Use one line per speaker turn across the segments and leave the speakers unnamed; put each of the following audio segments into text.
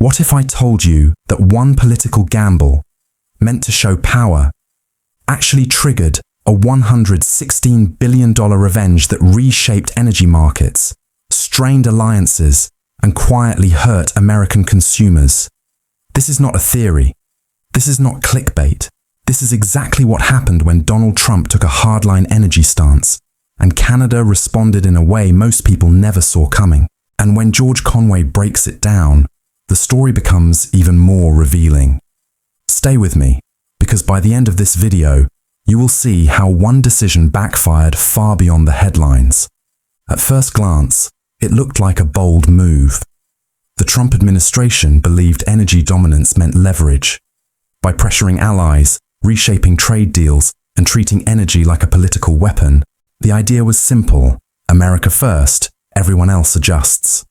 What if I told you that one political gamble, meant to show power, actually triggered a $116 billion revenge that reshaped energy markets, strained alliances, and quietly hurt American consumers? This is not a theory. This is not clickbait. This is exactly what happened when Donald Trump took a hardline energy stance, and Canada responded in a way most people never saw coming. And when George Conway breaks it down, the story becomes even more revealing. Stay with me, because by the end of this video, you will see how one decision backfired far beyond the headlines. At first glance, it looked like a bold move. The Trump administration believed energy dominance meant leverage. By pressuring allies, reshaping trade deals, and treating energy like a political weapon, the idea was simple: America first, everyone else adjusts.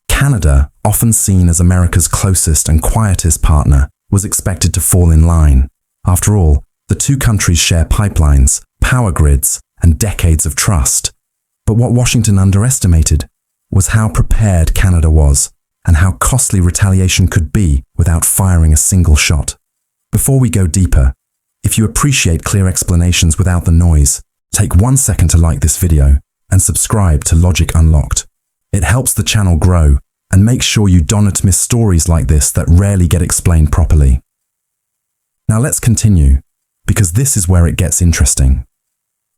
Canada, often seen as America's closest and quietest partner, was expected to fall in line. After all, the two countries share pipelines, power grids, and decades of trust. But what Washington underestimated was how prepared Canada was, and how costly retaliation could be without firing a single shot. Before we go deeper, if you appreciate clear explanations without the noise, take 1 second to like this video and subscribe to Logic Unlocked. It helps the channel grow and makes sure you don't miss stories like this that rarely get explained properly. Now let's continue, because this is where it gets interesting.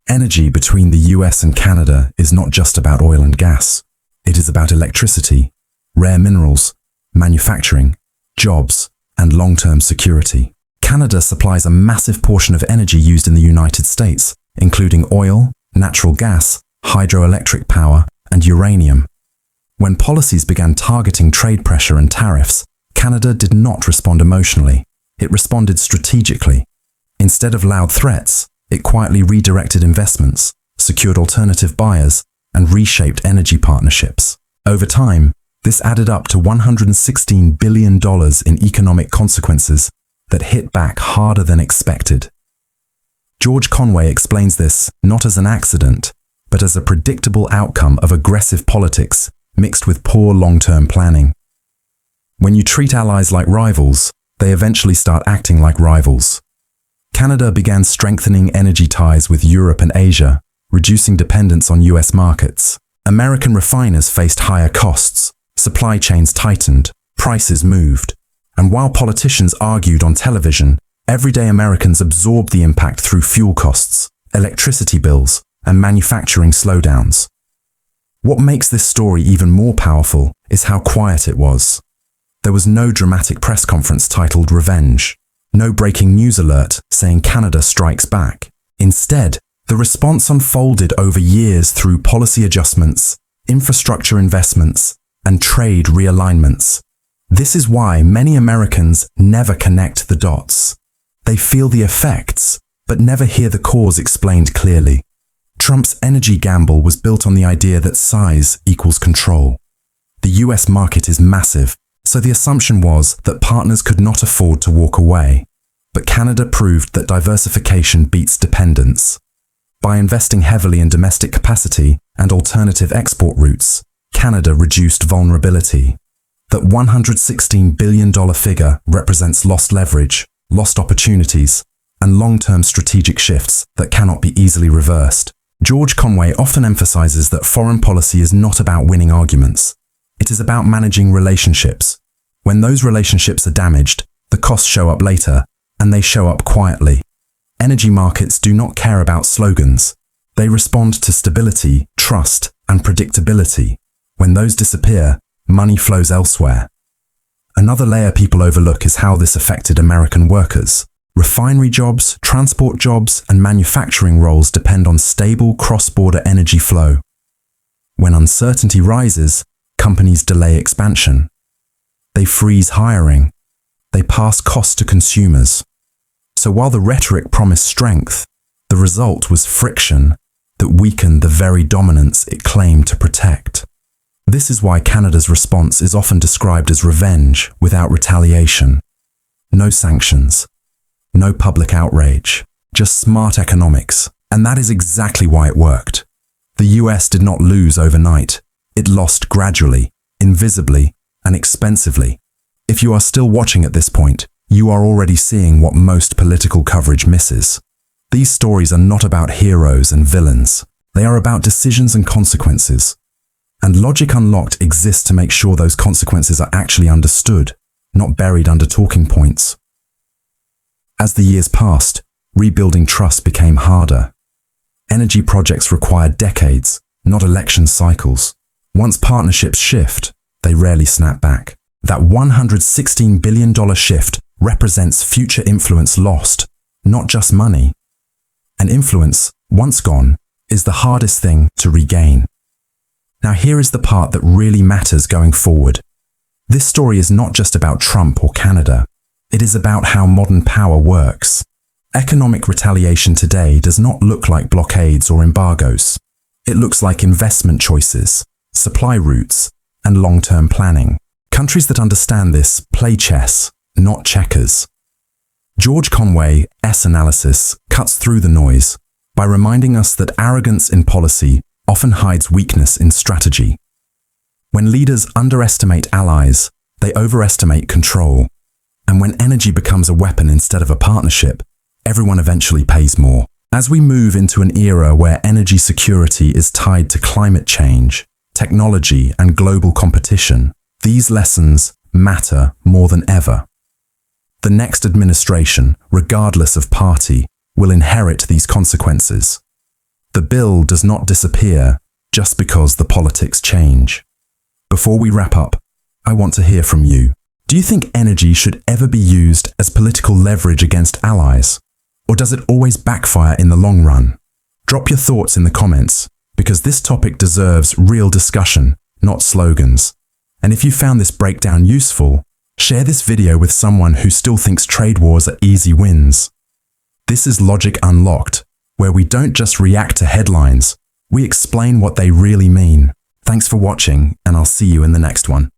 Energy between the US and Canada is not just about oil and gas. It is about electricity, rare minerals, manufacturing, jobs, and long-term security. Canada supplies a massive portion of energy used in the United States, including oil, natural gas, hydroelectric power, and uranium. When policies began targeting trade pressure and tariffs, Canada did not respond emotionally. It responded strategically. Instead of loud threats, it quietly redirected investments, secured alternative buyers, and reshaped energy partnerships. Over time, this added up to $116 billion in economic consequences that hit back harder than expected. George Conway explains this not as an accident, but as a predictable outcome of aggressive politics mixed with poor long-term planning. When you treat allies like rivals, they eventually start acting like rivals. Canada began strengthening energy ties with Europe and Asia, reducing dependence on US markets. American refiners faced higher costs, supply chains tightened, prices moved. And while politicians argued on television, everyday Americans absorbed the impact through fuel costs, electricity bills, and manufacturing slowdowns. What makes this story even more powerful is how quiet it was. There was no dramatic press conference titled Revenge, no breaking news alert saying Canada strikes back. Instead, the response unfolded over years through policy adjustments, infrastructure investments, and trade realignments. This is why many Americans never connect the dots. They feel the effects, but never hear the cause explained clearly. Trump's energy gamble was built on the idea that size equals control. The US market is massive, so the assumption was that partners could not afford to walk away. But Canada proved that diversification beats dependence. By investing heavily in domestic capacity and alternative export routes, Canada reduced vulnerability. That $116 billion figure represents lost leverage, lost opportunities, and long-term strategic shifts that cannot be easily reversed. George Conway often emphasizes that foreign policy is not about winning arguments. It is about managing relationships. When those relationships are damaged, the costs show up later, and they show up quietly. Energy markets do not care about slogans. They respond to stability, trust, and predictability. When those disappear, money flows elsewhere. Another layer people overlook is how this affected American workers. Refinery jobs, transport jobs, and manufacturing roles depend on stable cross-border energy flow. When uncertainty rises, companies delay expansion. They freeze hiring. They pass costs to consumers. So while the rhetoric promised strength, the result was friction that weakened the very dominance it claimed to protect. This is why Canada's response is often described as revenge without retaliation. No sanctions. No public outrage. Just smart economics. And that is exactly why it worked. The US did not lose overnight. It lost gradually, invisibly, and expensively. If you are still watching at this point, you are already seeing what most political coverage misses. These stories are not about heroes and villains. They are about decisions and consequences. And Logic Unlocked exists to make sure those consequences are actually understood, not buried under talking points. As the years passed, rebuilding trust became harder. Energy projects require decades, not election cycles. Once partnerships shift, they rarely snap back. That $116 billion shift represents future influence lost, not just money. And influence, once gone, is the hardest thing to regain. Now here is the part that really matters going forward. This story is not just about Trump or Canada. It is about how modern power works. Economic retaliation today does not look like blockades or embargoes. It looks like investment choices, supply routes, and long-term planning. Countries that understand this play chess, not checkers. George Conway's analysis cuts through the noise by reminding us that arrogance in policy often hides weakness in strategy. When leaders underestimate allies, they overestimate control. And when energy becomes a weapon instead of a partnership, everyone eventually pays more. As we move into an era where energy security is tied to climate change, technology, and global competition, these lessons matter more than ever. The next administration, regardless of party, will inherit these consequences. The bill does not disappear just because the politics change. Before we wrap up, I want to hear from you. Do you think energy should ever be used as political leverage against allies? Or does it always backfire in the long run? Drop your thoughts in the comments, because this topic deserves real discussion, not slogans. And if you found this breakdown useful, share this video with someone who still thinks trade wars are easy wins. This is Logic Unlocked, where we don't just react to headlines, we explain what they really mean. Thanks for watching, and I'll see you in the next one.